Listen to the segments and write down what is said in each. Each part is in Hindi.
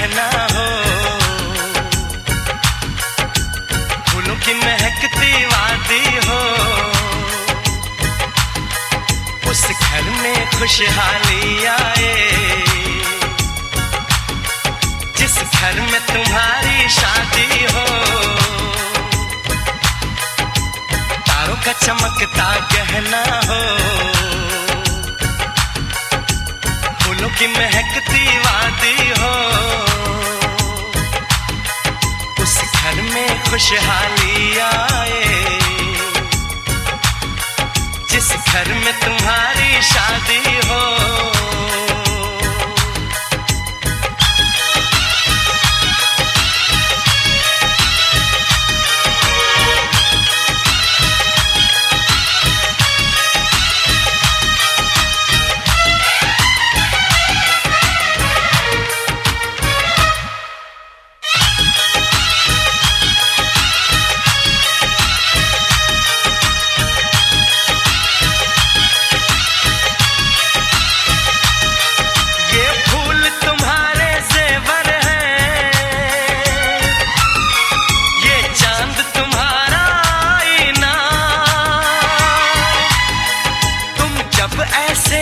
बहना हो, फूलों की महकती वादी हो, उस घर में खुशहाली आए, जिस घर में तुम्हारी शादी हो। तारों का चमकता गहना हो, फूलों की महकती वादी हो, उस घर में खुशहाली आए, जिस घर में तुम्हारी शादी हो।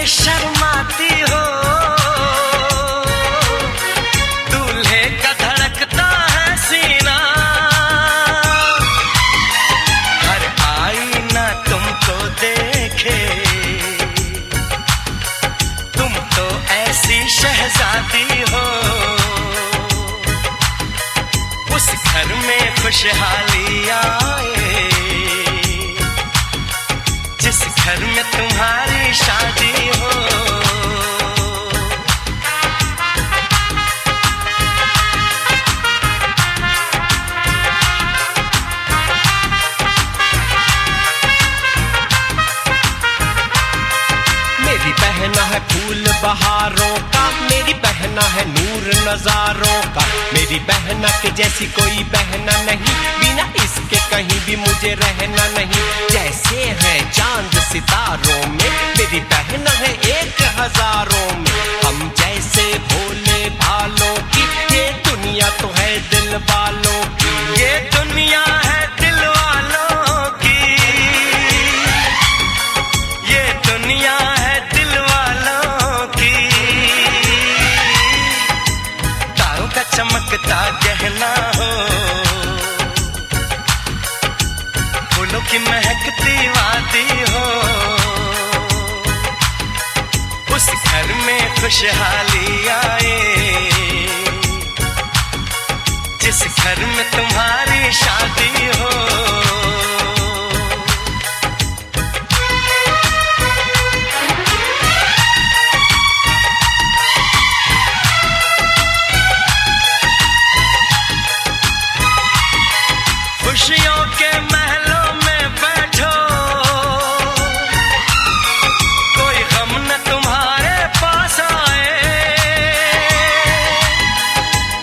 शर्माती हो, दूल्हे का धड़कता है सीना, हर आईना तुमको देखे, तुम तो ऐसी शहजादी हो, उस घर में खुशहाली आए, जिस घर में तुम्हारी शादी हो। मेरी बहना है फूल बहारों का, मेरी बहना है नूर नजारों का, मेरी बहना के जैसी कोई बहना नहीं, बिना इसके कहीं भी मुझे रहना नहीं। जैसे है चांद सितारों में, मेरी बहना है एक हजारों में, हम जैसे भोले भालों की, ये दुनिया तो है दिल वालों की, ये दुनिया है दिल वालों की, ये दुनिया है दिल वालों की। तारों का चमकता गहना हो, फूलों की महकती वादी हो, उस घर में खुशहाली आए, जिस घर में तुम्हारी शादी हो। खुशियों के महलों में बैठो, कोई गम न तुम्हारे पास आए,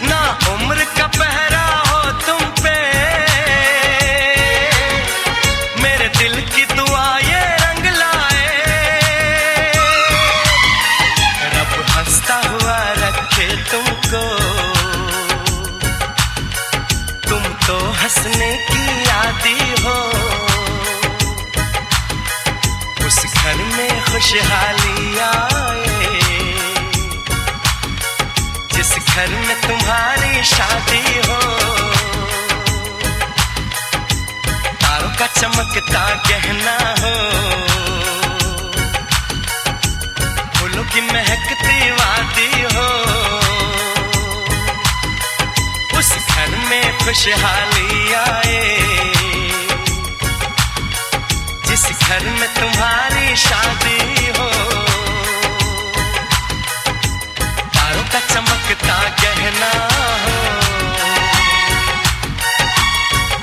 ना उम्र का पहरा हो तुम पे, मेरे दिल की दुआ ये रंग लाए, रब हंसता हुआ रखे तुमको, तुम तो हंसने की आदी हो, उस घर में खुशहाली आए, जिस घर में तुम्हारी शादी हो। तारों का चमकता गहना हो, फूलों की महकती वादी हो, उस घर में खुशहाली आए, जिस घर में तुम्हारी शादी हो। तारों का चमकता गहना हो,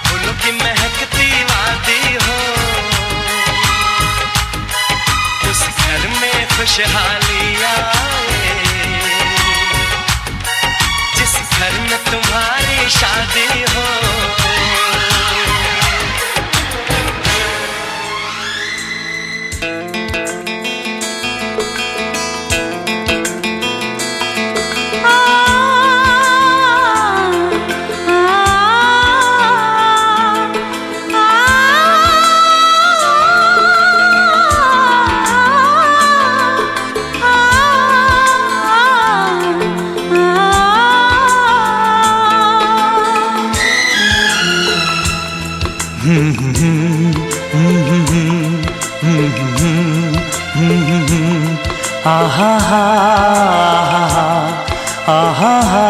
फूलों की महकती वादी हो, उस घर में खुशहाली आए, जिस घर में तुम्हारी शादी हो। आहा हा आहा हा।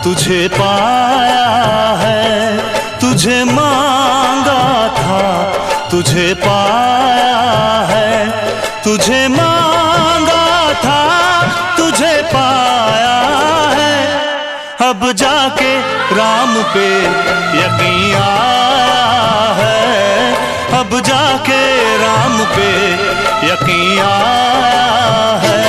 तुझे पाया है, तुझे मांगा था, तुझे पाया है, तुझे मांगा था, तुझे पाया है। अब जाके राम पे यकीन आया है, अब जाके राम पे यकीन आया है।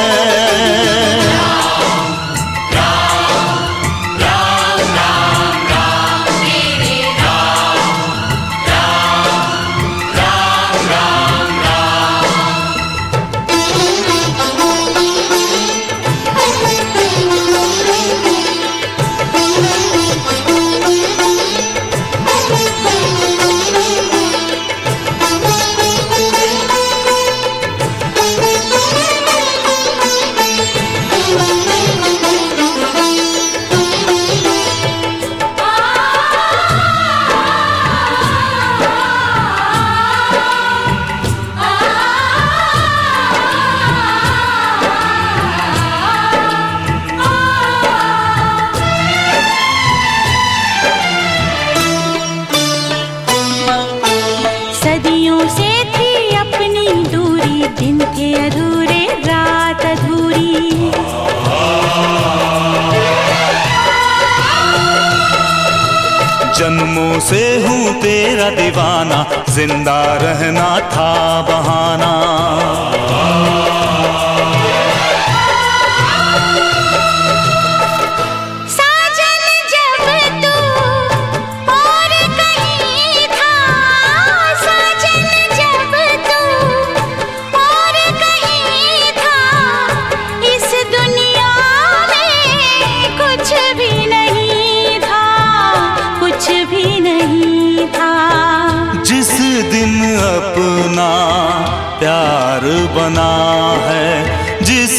दिन थे अधूरे, रात अधूरी, जन्मों से हूँ तेरा दीवाना, जिंदा रहना था बहाना। अपना प्यार बना है, जिस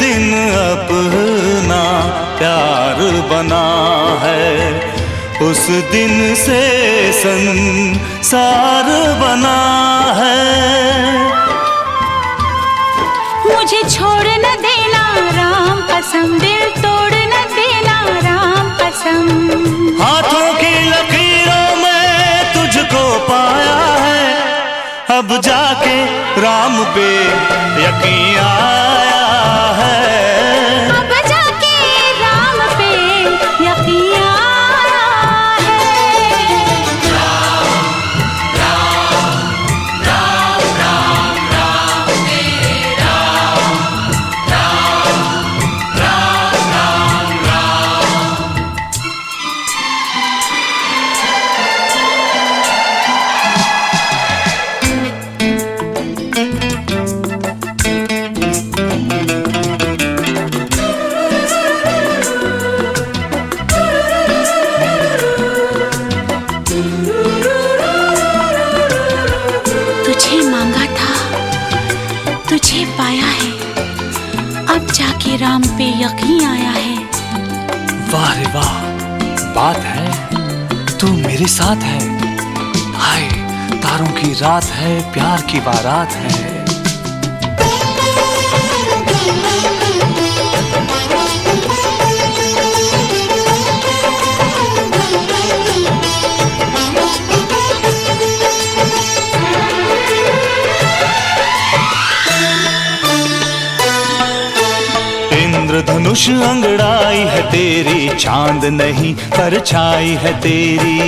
दिन अपना प्यार बना है, उस दिन से संसार बना है। मुझे छोड़ न देना राम कसम, दिल तोड़ न देना राम कसम। हाथों की लकीरों में तुझको पाया है, अब जाके राम पे यकीन आया है। अब जाके राम पे यकीन आया है। राम राम राम राम राम मेरे राम, राम राम राम राम। वाह रे वाह, बात है, तू मेरे साथ है। हाय, तारों की रात है, प्यार की बारात है। इंद्रधनुष अंगड़ाई है तेरी, चांद नहीं परछाई है तेरी।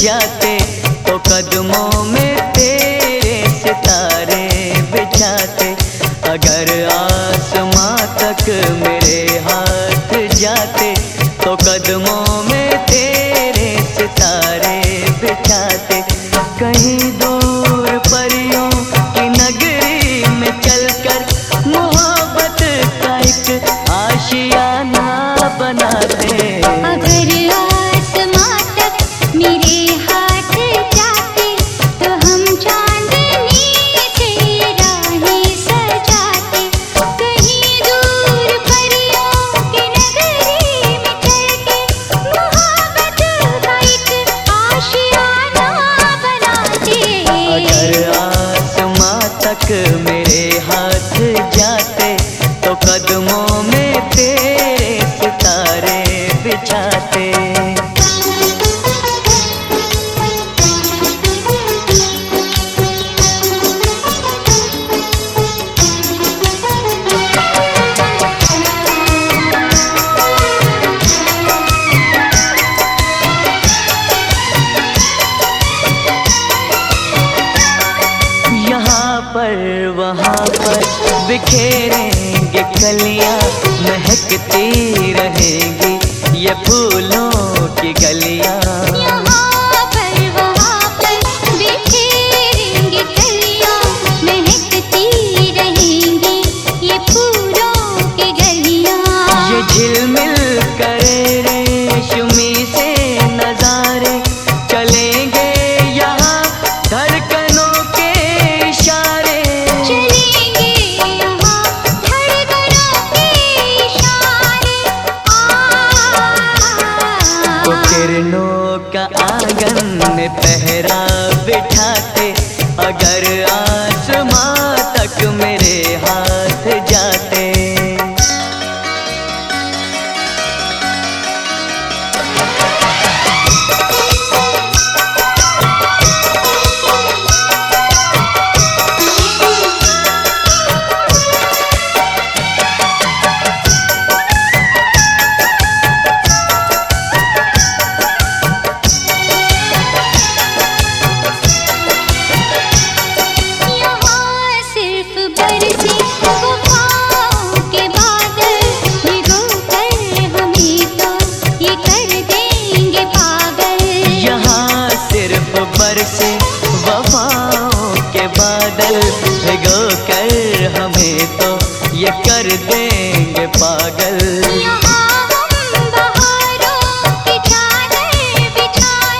जाते तो कदमों में तेरे सितारे बिछाते। अगर आसमां तक मेरे हाथ जाते तो कदमों में तेरे सितारे बिछाते। कहीं दूर परियों की नगरी में चलकर मोहब्बत का एक आशियाना बनाते। अगर आसमां तक मेरे हाथ जाते तो हम चांदनी से राहें सजाते। कहीं दूर परियों की नगरी में चलके मोहब्बत का एक आशियाना बनाते। अगर आसमां तक मेरे हाथ जाते तो कदमों में तेरे सितारे बिछाते। यहाँ पर वहाँ पर बिखेरेंगे कलियाँ, महकती रहेंगी ये फूलों की गलियाँ। यहाँ पर वहाँ पर बिखेरेंगे कलियाँ, महकती रहेंगी ये फूलों की गलियाँ। ये झिलमिल करे रेशमी से नजारे चलेंगे यहाँ धड़कनों के इशारे। चलेंगे यहाँ धड़कनों के इशारे। वो किरणों का आंगन में पहरा बिठाते। अगर आसमां तक मेरे हाथ जाते। यहाँ सिर्फ बरसे वफाओं के बादल, भिगो कर हमें तो ये कर देंगे पागल। यहाँ सिर्फ बरसे वफाओं के बादल, भिगो कर हमें तो ये कर देंगे पागल। यहाँ हम बहारों की चादर बिछाए,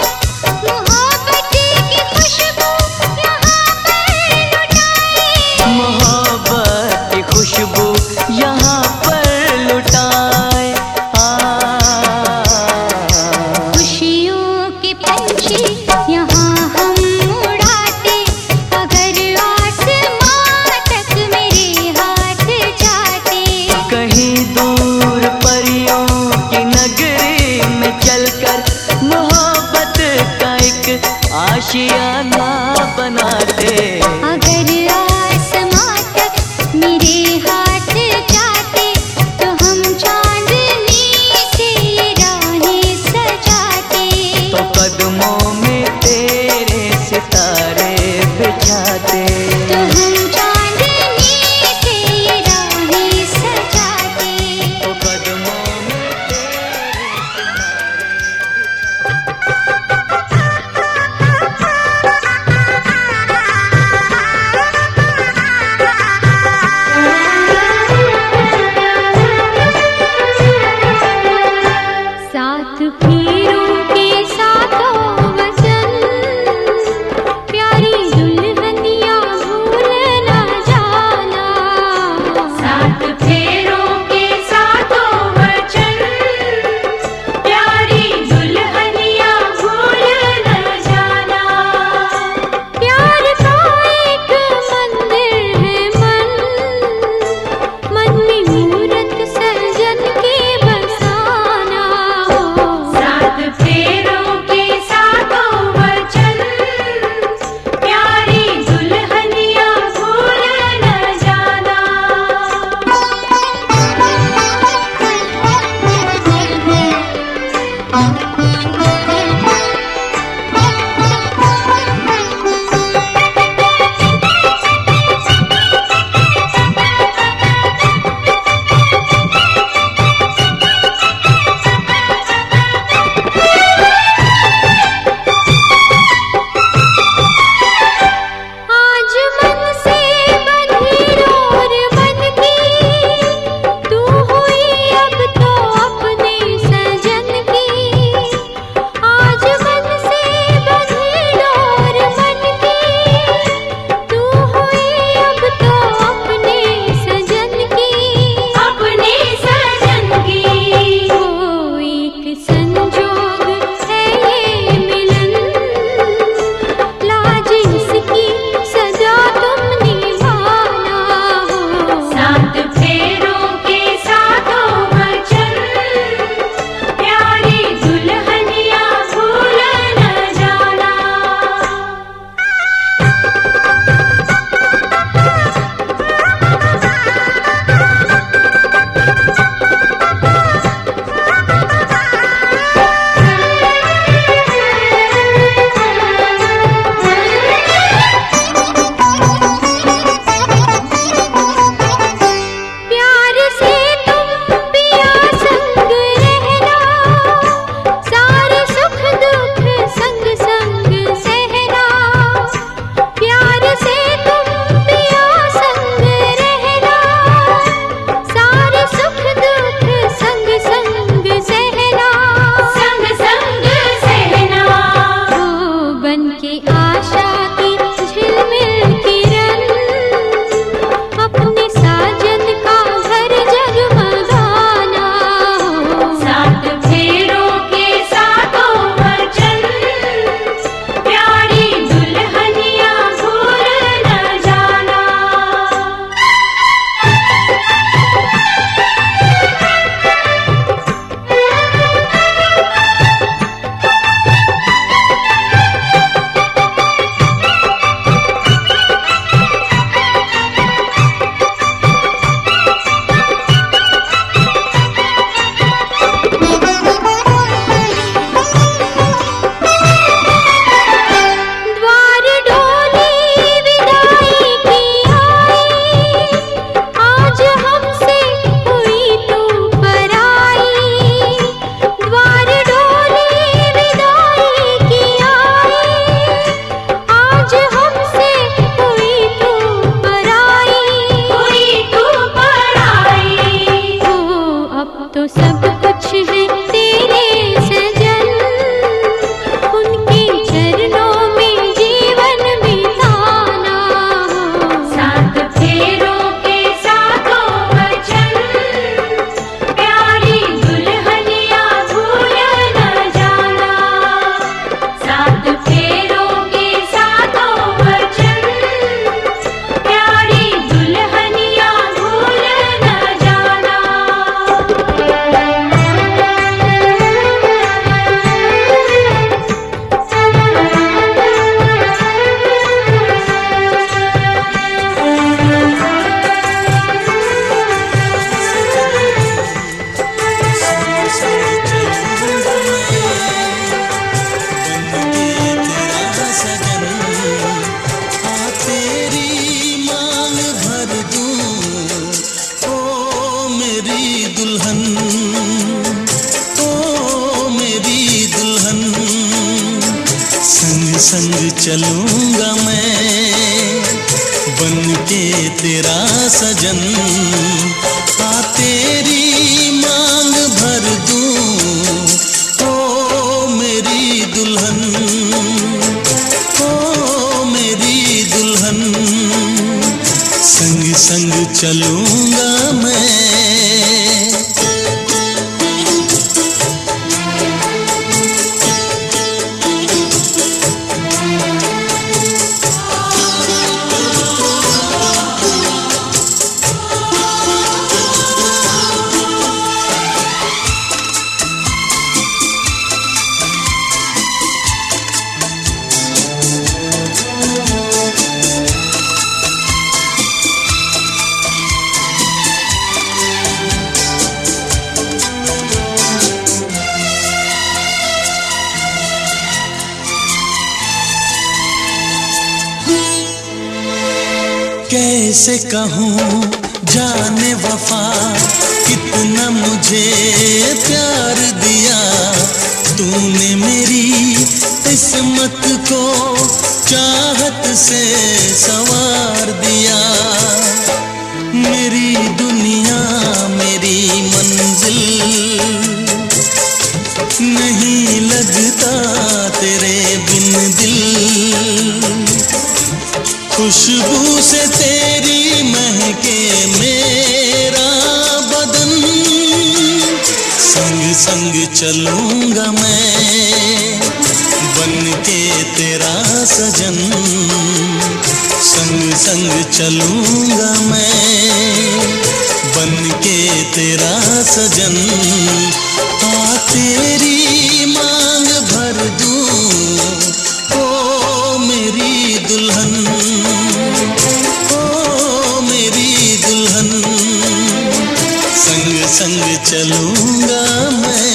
मोहब्बत की खुशबू यहाँ पर लुटाए। मोहब्बत की खुशबू यहाँ पर लुटाए। खुशियों के पंछी यहाँ हम उड़ाते। अगर आसमां तक मेरे हाथ जाते। कहीं दूर परियों की नगरी में चलकर मोहब्बत का एक आशियाना बनाते। अगर आसमां तक मेरे हाथ जाते तो हम चांदनी से राहें सजाते। तो कदमों में तेरे सितारे बिछाते। तो हम चांदनी से राहें सजाते। तो कदमों में तेरे सितारे बिछाते। संग संग चलूंगा मैं बन के तेरा सजन, आ तेरी मांग भर दूं ओ मेरी दुल्हन, ओ मेरी दुल्हन। संग संग चलूंगा मैं। कैसे कहूँ जाने वफा कितना मुझे प्यार दिया, तूने मेरी किस्मत को चाहत से संवार दिया। मेरी दुनिया मेरी मंजिल नहीं लगता तेरे बिन दिल, खुशबू से तेरी महके मेरा बदन। संग संग चलूंगा मैं बन के तेरा सजन, संग संग चलूंगा मैं बन के तेरा सजन, आ तेरी मांग भर दूं ओ मेरी दुल्हन, ओ मेरी दुल्हन। संग संग चलूंगा मैं।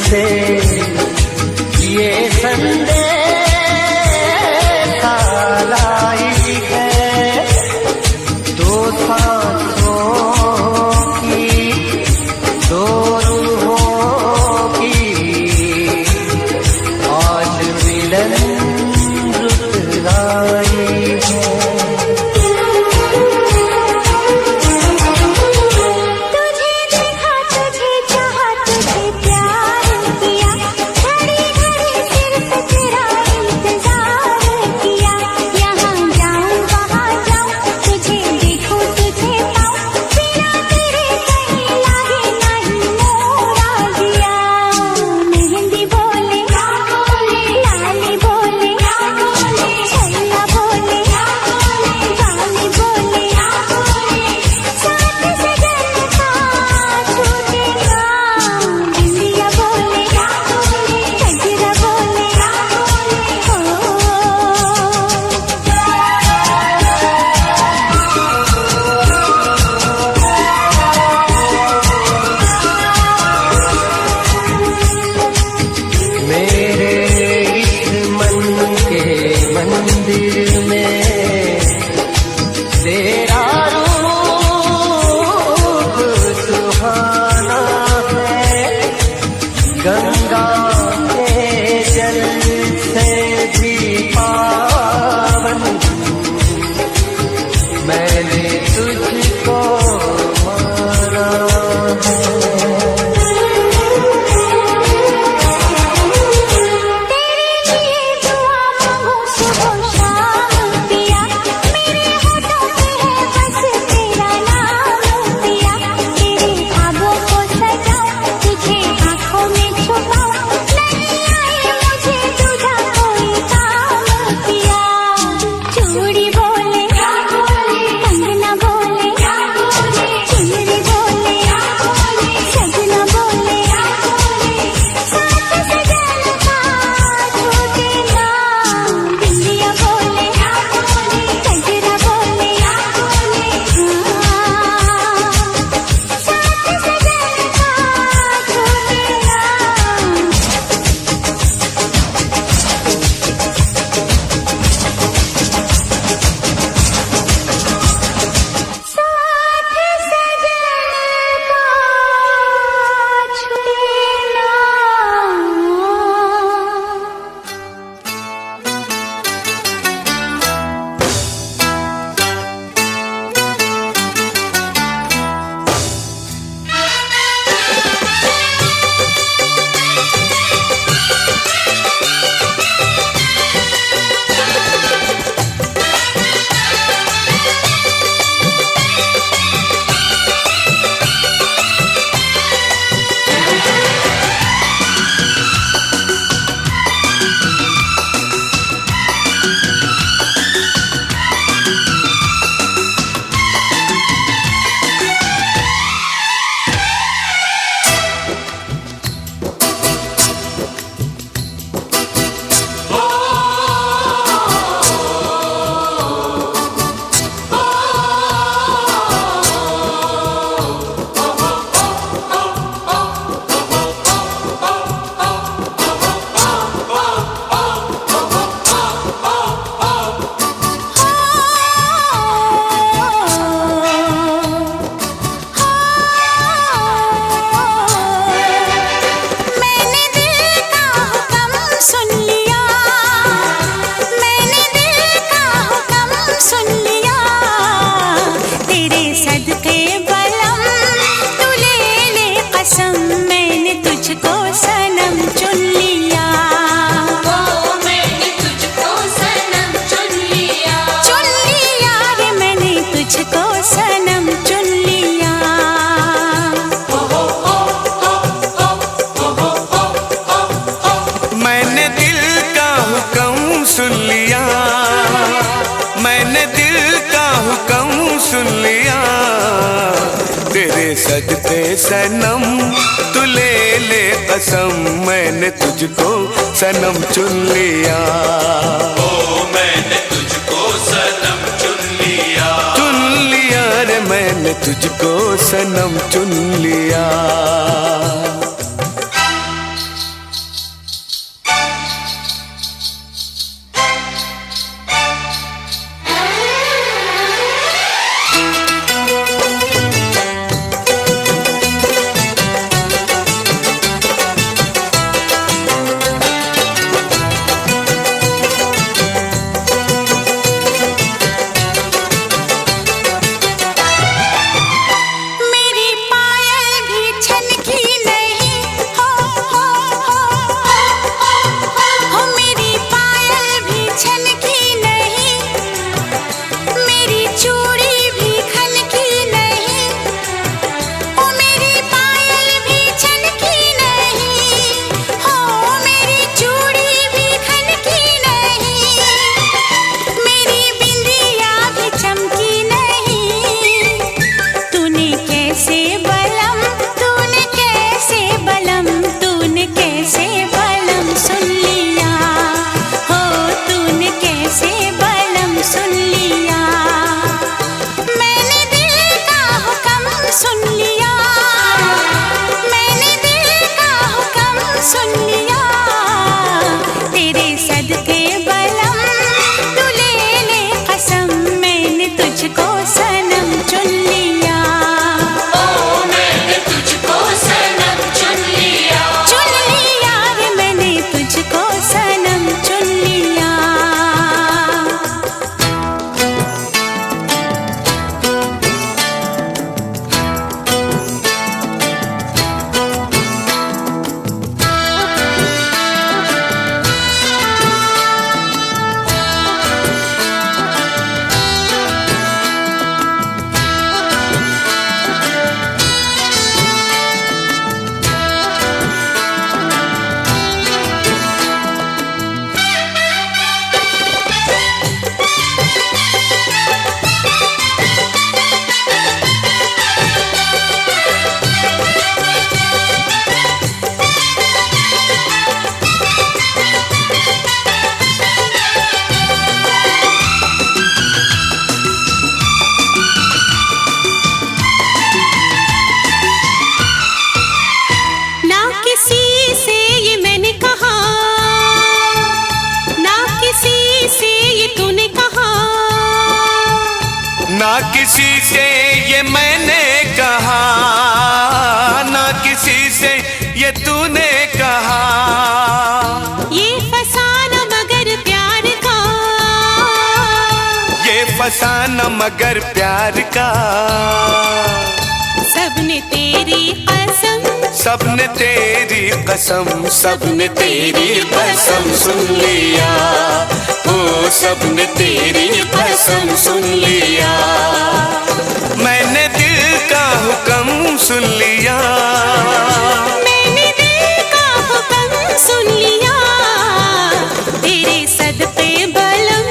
से ये संदेश लाई है, दो सांसों की दो रूहों की आज मिलन रुत आई है। तुझे देखा, तुझे चाहा, तुझे प्यार किया, सदके सनम तू ले ले कसम, मैंने तुझको सनम चुन लिया। ओ मैंने तुझको सनम चुन लिया। चुन लिया रे मैंने तुझको सनम चुन लिया। ना किसी से ये मैंने कहा, ना किसी से ये तूने कहा। ये फसाना मगर प्यार का, ये फसाना मगर प्यार का। सबने तेरी कसम, सबने तेरी कसम, सबने तेरी कसम सुन लिया। ओ सबने तेरी कसम सुन लिया। मैंने दिल का हुक्म सुन लिया। मैंने दिल का हुक्म सुन लिया। तेरे सदके बलम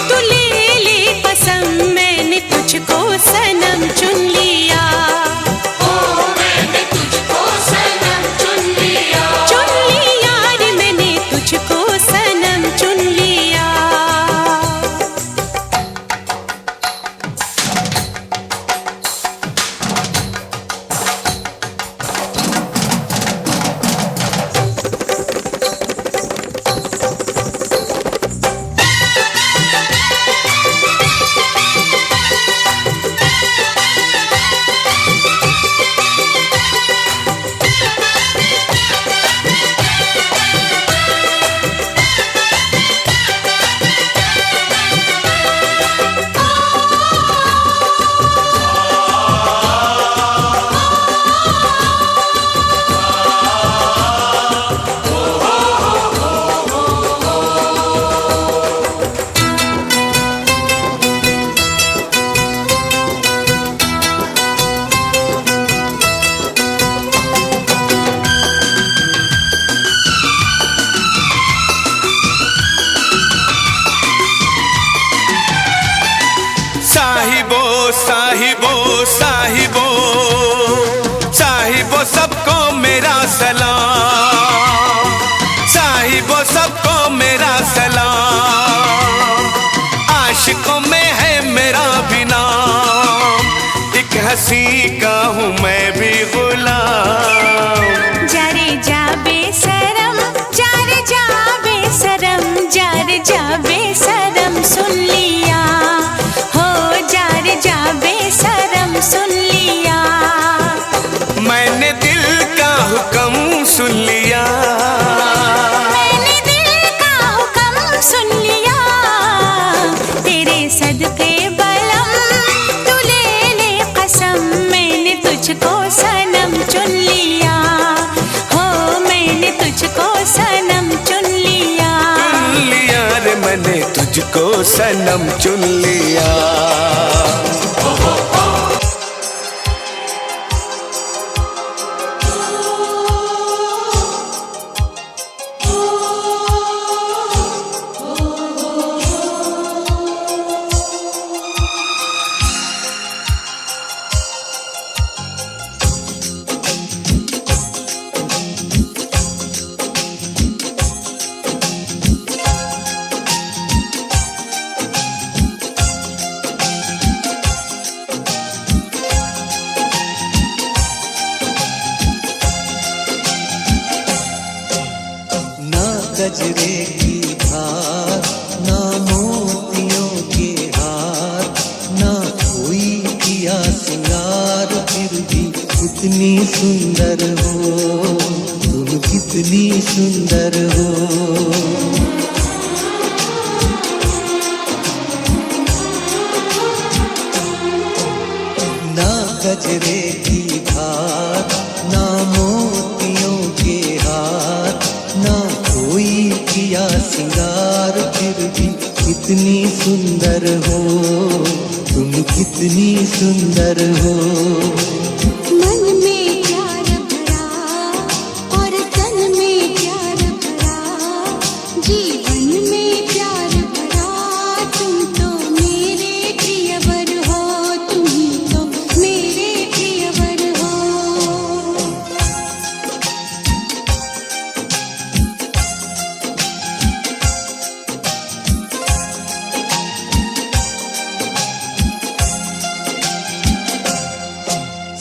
तू ले ले कसम, मैंने तुझको सनम चुन लिया। ओ मैंने तुझको सनम चुन लिया। चुन लिया रे मैंने तुझको सनम चुन लिया। सबको मेरा सलाम, साहिबो सबको मेरा सलाम। आशिकों में है मेरा भी नाम, एक हंसी का हूँ मैं भी गुलाम। जा रे जा बेशरम, जा रे जा बेशरम, जा रे जा बेशरम सुन लिया हो, जा रे जा बेशरम सुन लिया। मैंने दिल का हुक्म सुन लिया, मैंने दिल का हुक्म सुन लिया। तेरे सदके बलम तू ले ले कसम, मैंने तुझको सनम चुन लिया हो, मैंने तुझको सनम चुन लिया। चुन लिया रे मैंने तुझको सनम चुन लिया। गजरे की धार, ना मोतियों के हार, ना कोई किया सिंगार, फिर भी कितनी सुंदर हो तुम, कितनी सुंदर हो। ना गजरे की धार, ना मोतियों के हार, ना कोई किया सिंगार, फिर भी कितनी सुंदर हो तुम, कितनी सुंदर हो। मन में प्यार भरा और तन में प्यार भरा, जीवन में प्यार भरा, तुम तो मेरे प्रियवर हो, तुम तो मेरे प्रियवर हो।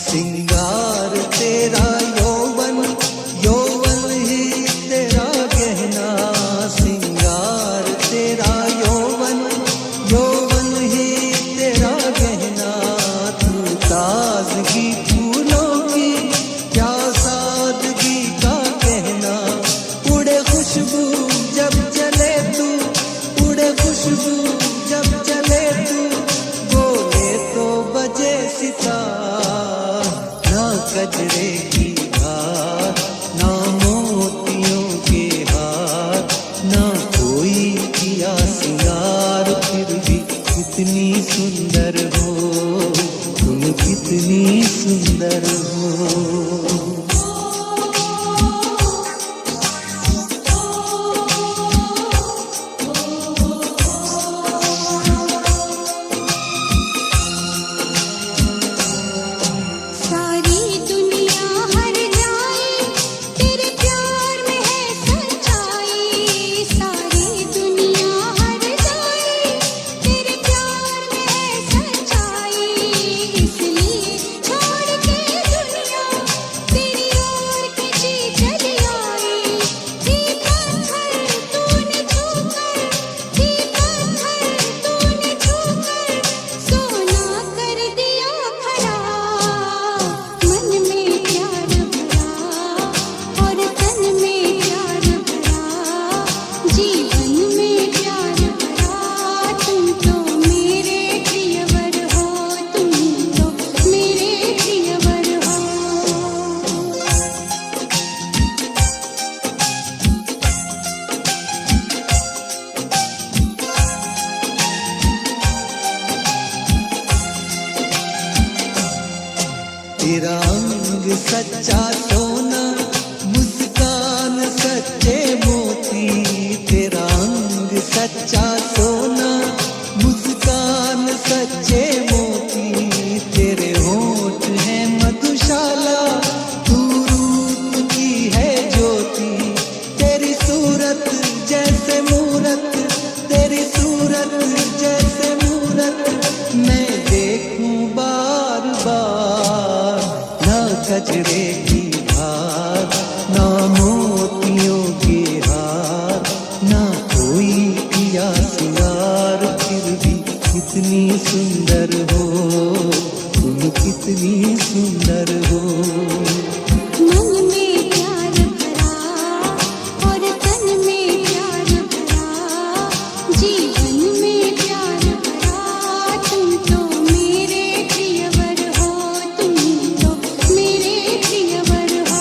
सिंगार तेरा यौवन, यौवन ही तेरा गहना, सिंगार तेरा यौवन, यौवन ही तेरा गहना। तू ताजगी फूलों की, क्या सादगी का कहना। उड़े खुशबू जब चले तू, उड़े खुशबू जब चले तू, बोले तो बजे सितार। ना गजरे की धार, ना मोतियों के हार, ना कोई किया सिंगार, फिर भी कितनी सुंदर हो तुम, कितनी सुंदर हो। सारी दुनिया हर जाए तेरे प्यार में है सच्चाई, सारी दुनिया हर जाए तेरे प्यार में है कितनी सुंदर हो, तुम कितनी सुंदर हो। मन में प्यार भरा और तन में प्यार भरा, जीवन में प्यार भरा। तुम तो मेरे प्रियवर हो, तुम तो मेरे प्रियवर हो।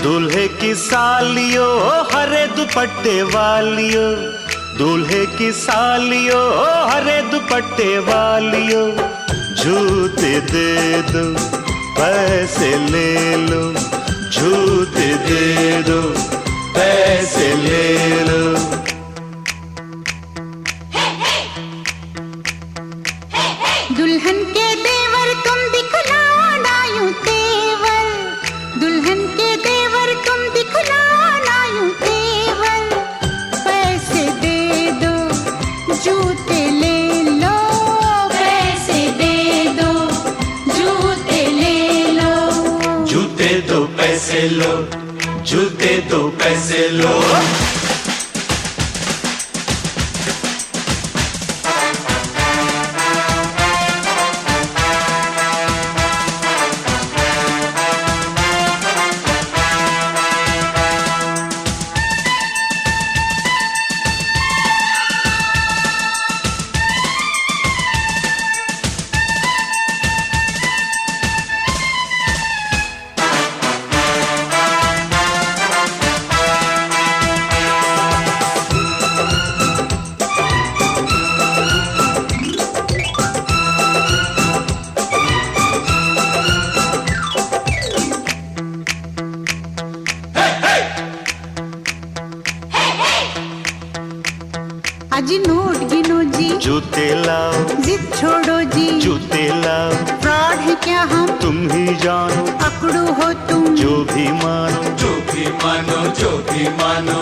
दूल्हे की सालियो हरे दुपट्टे वालियो, दूल्हे की सालियो हरे दुपट्टे वालियो। जूते दे दो पैसे ले लो, जूते दे दो पैसे ले लो। दुल्हन के देवर तुम दिखलाओ ना यूं तेवर, दुल्हन के देवर तुम दिखलाओ ना यूं तेवर। पैसे दे दो जूते ले लो, पैसे दे दो जूते ले लो। जूते दो पैसे लो, जूते दो पैसे लो। आज नोट गिनो जी, जूते लाओ, जिद छोड़ो जी, जूते लाओ, फ्रॉड है क्या हम, तुम ही जानो, पकड़ो हो तुम, जो भी मानो, जो भी मानो, जो भी मानो।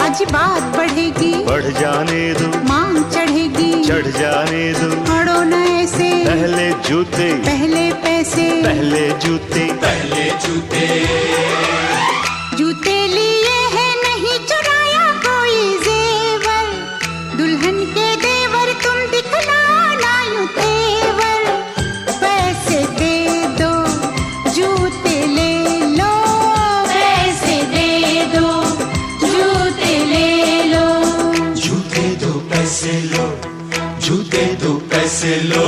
आज बात बढ़ेगी, बढ़ जाने दो, मांग चढ़ेगी, चढ़ जाने दो, अड़ो न ऐसे, पहले जूते, पहले पैसे, पहले जूते, पहले जूते। जूते लिए हैं नहीं चुराया कोई जेवर, दुल्हन के देवर तुम दिखलाना यूं तेवर, पैसे दे दो जूते ले लो, पैसे दे दो जूते ले लो, जूते दो पैसे लो, जूते दो पैसे लो।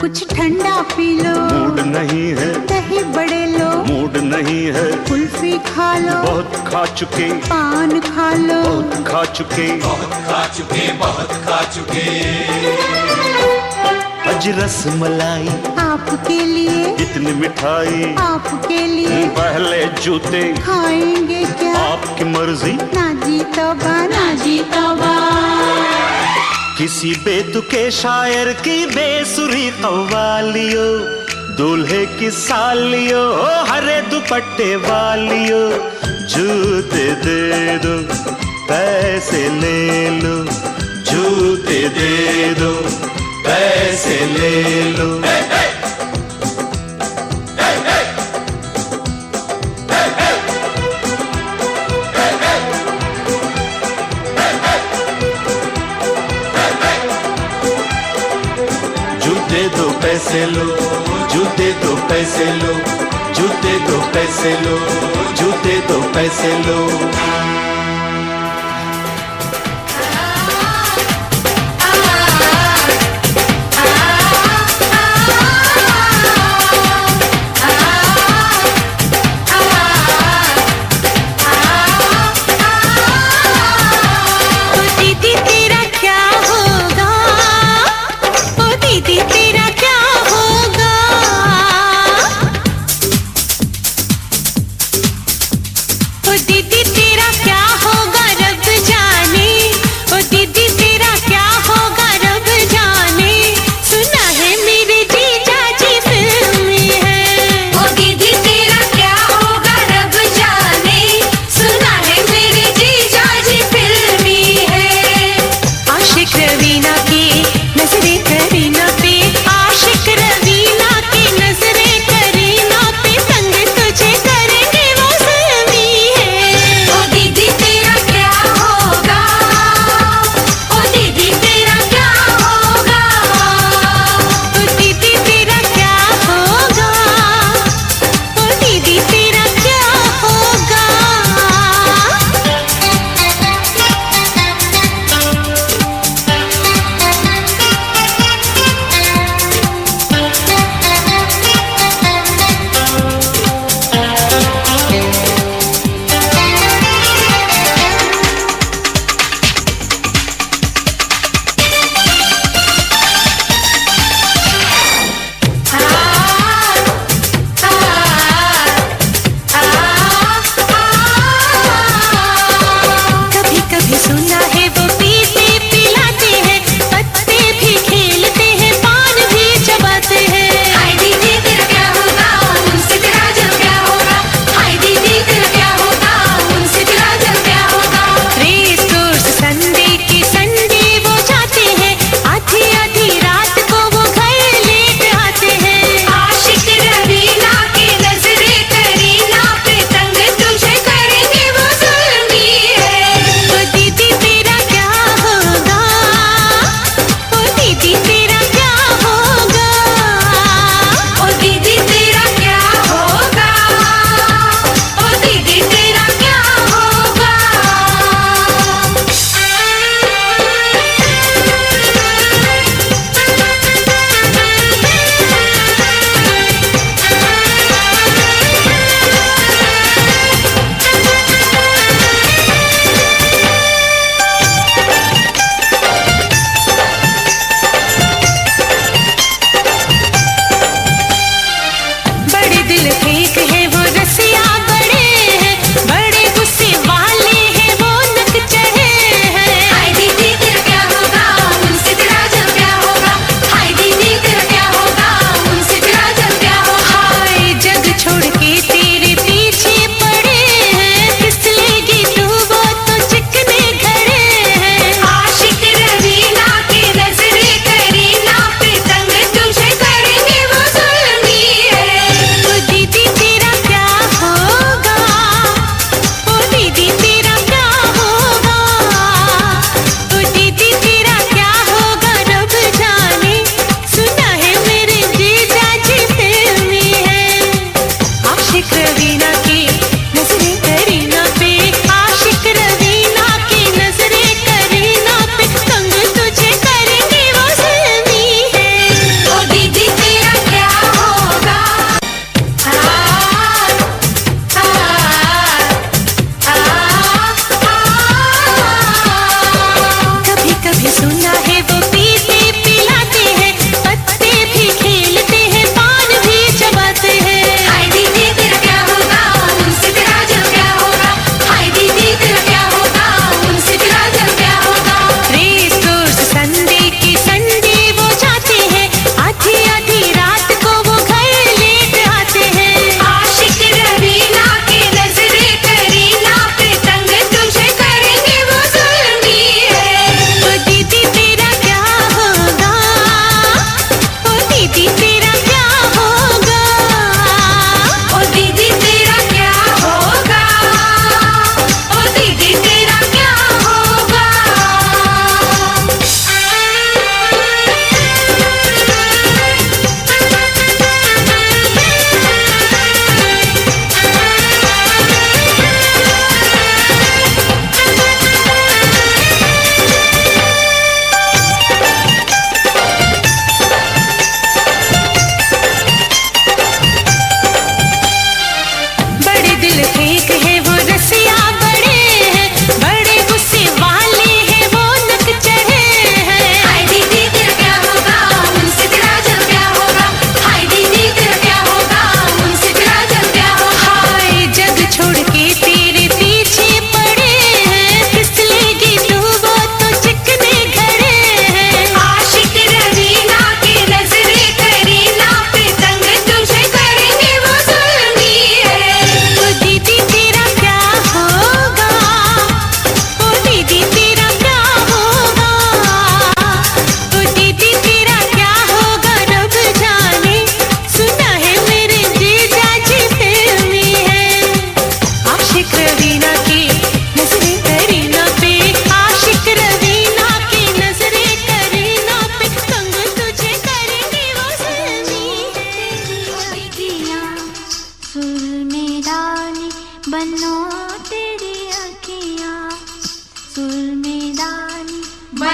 कुछ ठंडा पी लो, मूड नहीं है, दही बड़े लो, मूड नहीं है, कुल्फी खा लो, बहुत खा चुके, पान खा लो, बहुत खा चुके, बहुत खा चुके, बहुत खा चुके। अज रस मलाई, आपके लिए, इतनी मिठाई, आपके लिए, पहले जूते, खाएंगे क्या, आपकी मर्जी, ना जी तौबा, ना जी तौबा, किसी बेतुके शायर की बेसुरी कव्वालियो, दूल्हे की सालियो, हरे दुपट्टे वालियो, जूते दे दो, पैसे ले लो, जूते दे दो, पैसे ले लो। जूते दो पैसे लो, जूते दो पैसे लो, जूते दो पैसे लो, जूते दो पैसे लो। ओ दीदी तेरा क्या होगा, ओ दीदी तेरा क्या होगा, ओ दीदी तेरा क्या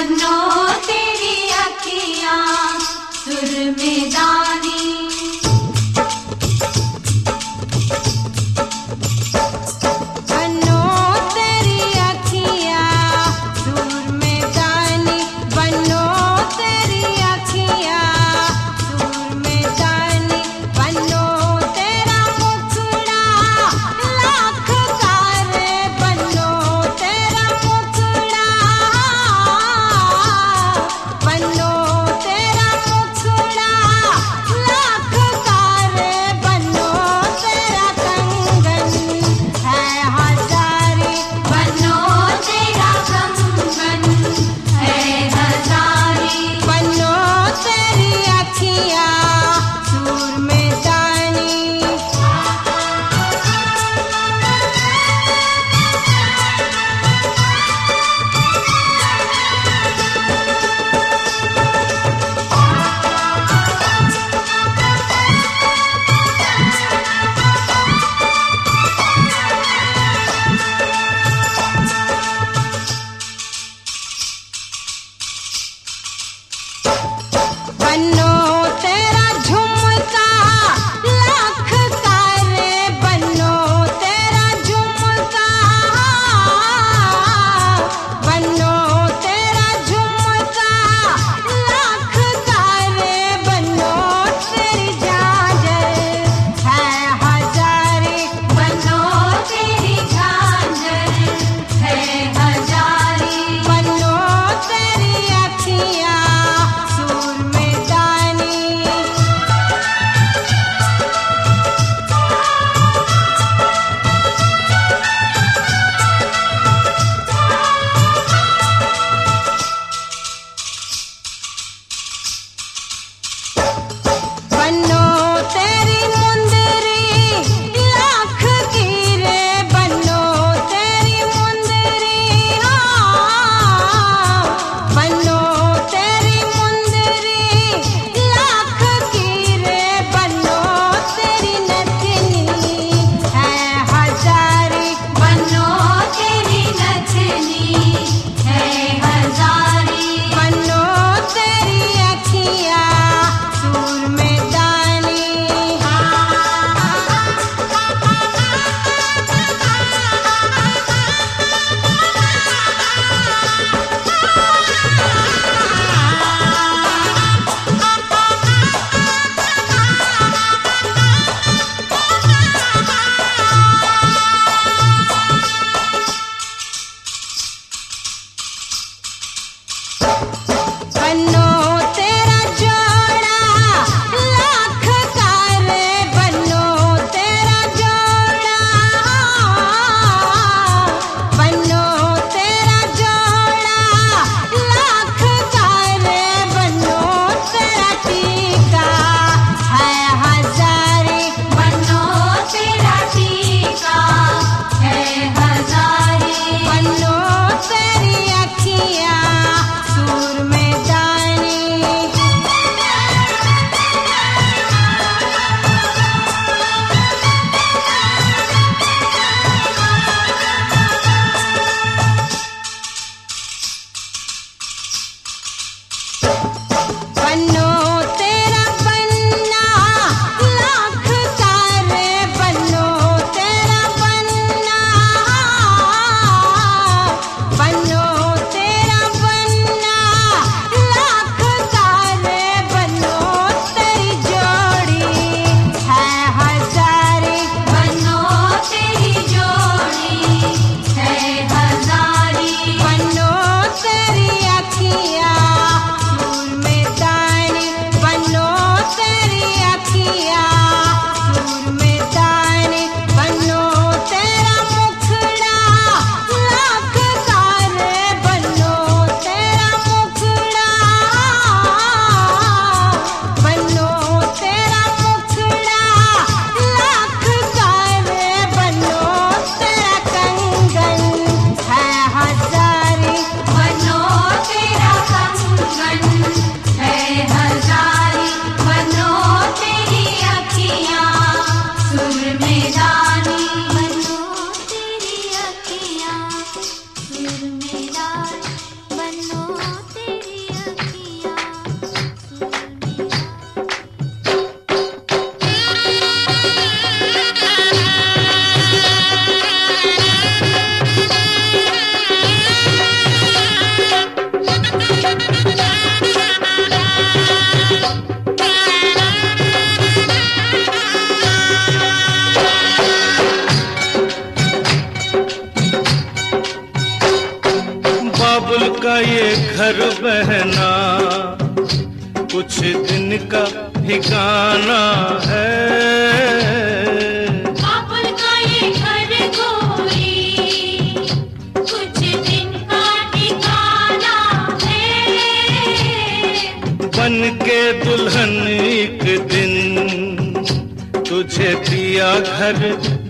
बनो तेरी अखियां सुर में दानी। बनो तेरी अखियां सुर में दानी, बनो तेरी अखियां सुर में दानी, बनो तेरा मुखड़ा लाख का रे, बनो तेरा मुखड़ा, बनो तेरा मुखड़ा लाख का रे, बनो तेरा कंगन है हजारी, बनो तेरा कंगन है हजारी, बनो तेरी अखियां सुर में दानी। बनो तेरा झुमका लाख का रे, बनो तेरा झुमका, बनो तेरा झुमका लाख का रे, बनो तेरी झांझर है हजारी, बनो तेरी झांझर है हजारी, बनो तेरी अखियां सुर में दानी। बनो तेरी मुंदरी लाख की रे, बनो तेरी मुंदरी, बनो तेरी मुंदरी लाख की रे, बनो तेरी नथनी है हजारी, बनो तेरी नथनी है हजारी, बनो तेरी अखियां सुर में दानी। बनो तेरा जोड़ा लाख का रे, बनो तेरा जोड़ा, बनो तेरा जोड़ा लाख का रे, बनो तेरा टीका है हजारी, बनो तेरा टीका है हजारी, बनो तेरी अखियां सुर में दानी। बनो तेरा बनना लाख का रे, बनो तेरा बनना, बनो तेरा बनना लाख का रे, बनो तेरी जोड़ी है हजारी, बनो तेरी जोड़ी है हजारी, बनो तेरी अखियां सुर रहना कुछ दिन का ठिकाना है। बाबुल का ये घर गोरी कुछ दिन का ठिकाना है। बन के दुल्हन एक दिन तुझे पिया घर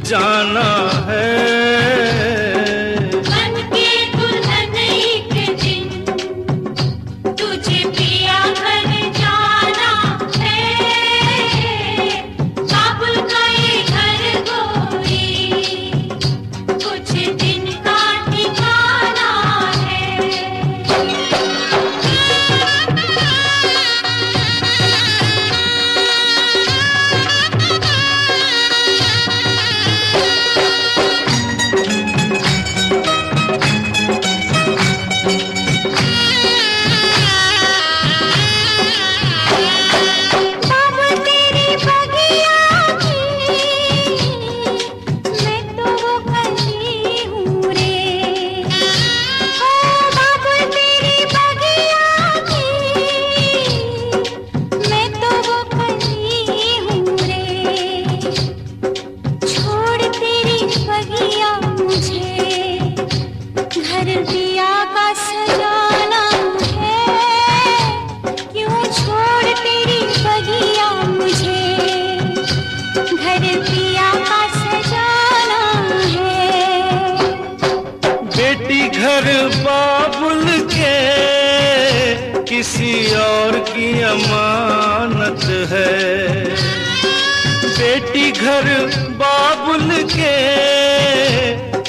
जाना है। बन के दुल्हन एक दिन तुझे पिया घर जाना है। बाबुल का ये घर गोरी कुछ दिन का ठिकाना है। बाबुल तेरी बगिया की मैं तो वो कली हूँ रे। ओ बाबुल तेरी बगिया की मैं तो वो कली हूँ रे। छोड़ तेरी बगिया मुझे घर दिया का सजाना है। क्यों छोड़ तेरी बगिया मुझे घर दिया का सजाना है। बेटी घर बाबुल के किसी और की अमानत है। बेटी घर बाबुल के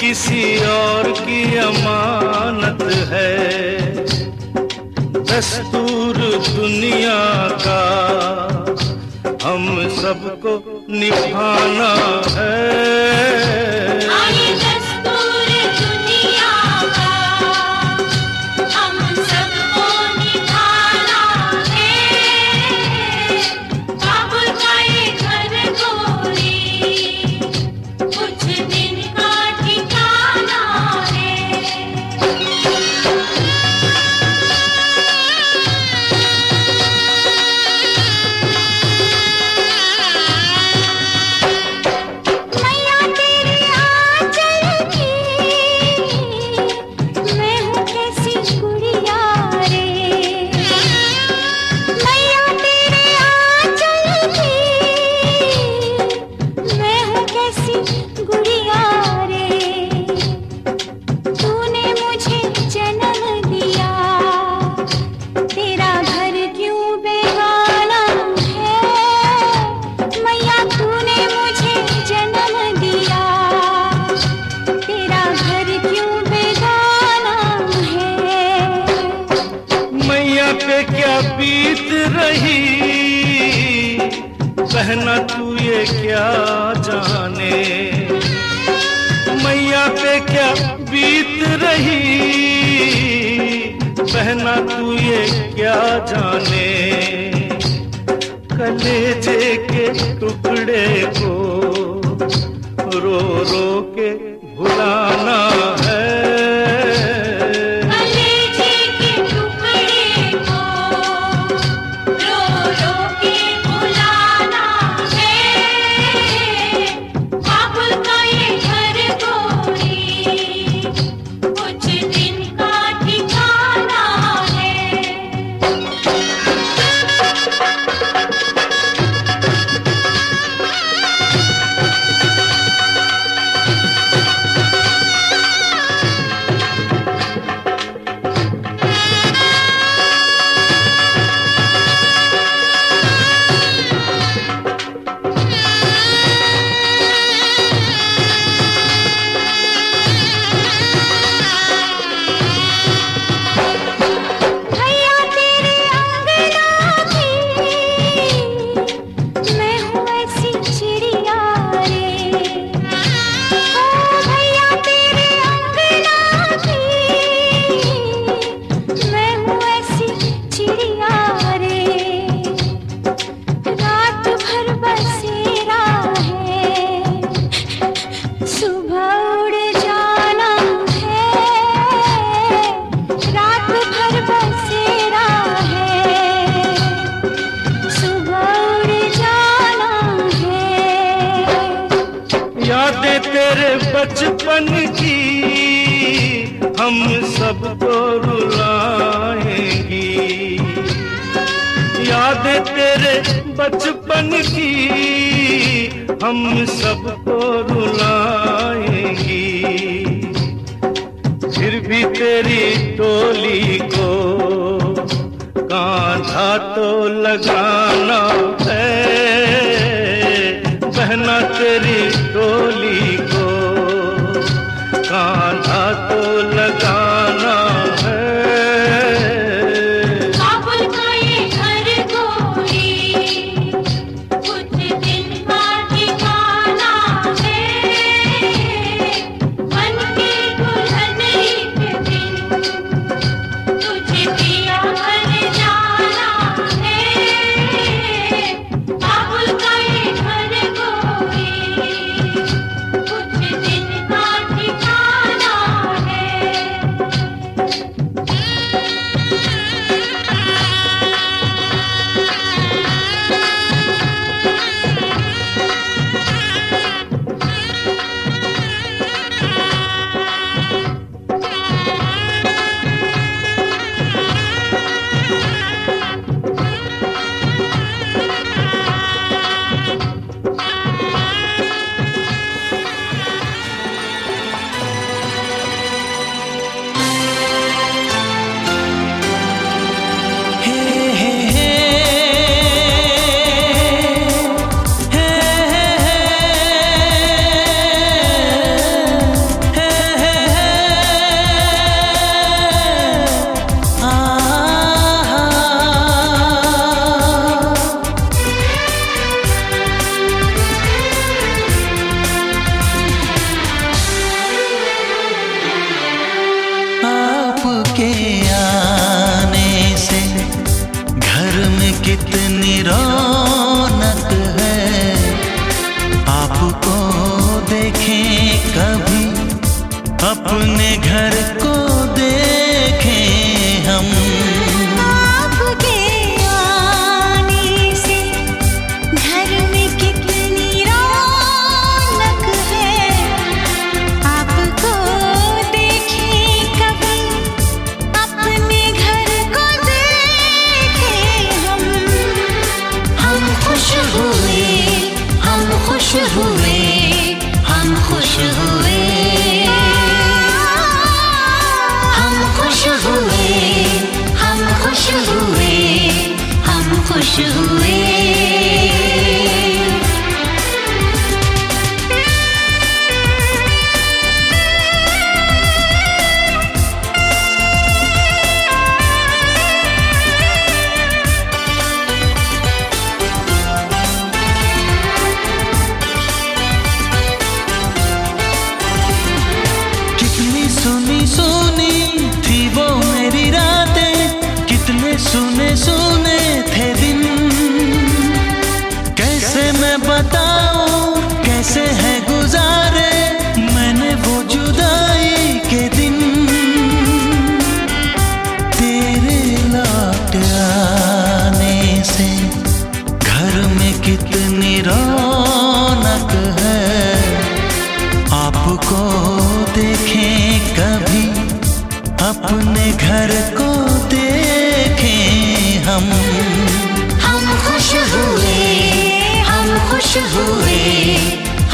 किसी और की अमानत है। दस्तूर दुनिया का हम सबको निभाना है। आए दस्तूर दुनिया का हम सबको निभाना है। बाबुल का ये घर गोरी कुछ दिन का ठिकाना है। मैया तेरे आंचल की मैं हूँ कैसी गुड़िया रे। मैया तेरे आंचल की मैं हूँ कैसी गुड़िया रे। तूने मुझे जन्म दिया तेरा घर क्यों बेगाना है। मैया तूने मुझे जन्म दिया तेरा घर क्यों बेगाना है। मैया पे क्या बीत रही बहना तू ये क्या जाने। मैया पे क्या बीत रही बहना तू ये क्या जाने। कलेजे के टुकड़े को रो रो के भुलाना है। कलेजे के टुकड़े को रो रो के भुलाना है। बाबुल का ये घर गोरी कुछ दिन का ठिकाना है। तेरे बचपन की हम सबको रुलाएंगी, यादें तेरे बचपन की हम सबको रुलाएंगी। फिर भी तेरी टोली को कांधा तो लगाना है, बहना तेरी टोली को कांधा तो लगाना है। काबुल का ये घर कोई कुछ दिन का ठिकाना है, बन के दुल्हन एक दिन तुझे पिया घर जाना है। काबुल का ये घर कोई कुछ दिन का ठिकाना है। आपके आने से घर में कितनी रौनक है, आपको देखें कभी अपने घर को देखें हम। आपके आने से घर में कितनी रौनक है, आपको देखें कभी अपने घर को देखें हम। हम खुश हुए, हम खुश हुए, हम खुश हुए, हम खुश हुए, हम खुश हुए, हम खुश हुए। कितनी सुनी सुनी थी वो मेरी रातें, कितने सुने सुने थे दिन। कैसे मैं बताऊं कैसे है गुजारे मैंने वो जुदाई के दिन। तेरे लौट आने से घर में कितनी रौनक है, आपको देखें कभी अपने घर को देखें हम। हम खुश हुए, हम खुश हुए,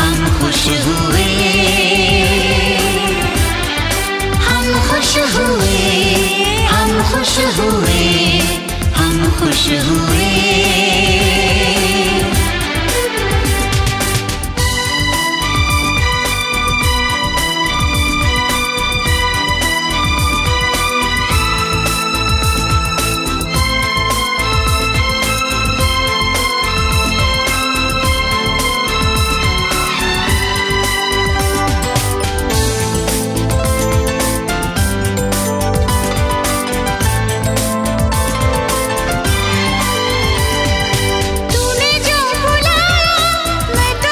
हम खुश हुए, हम खुश हुए, हम खुश हुए, हम खुश हुए।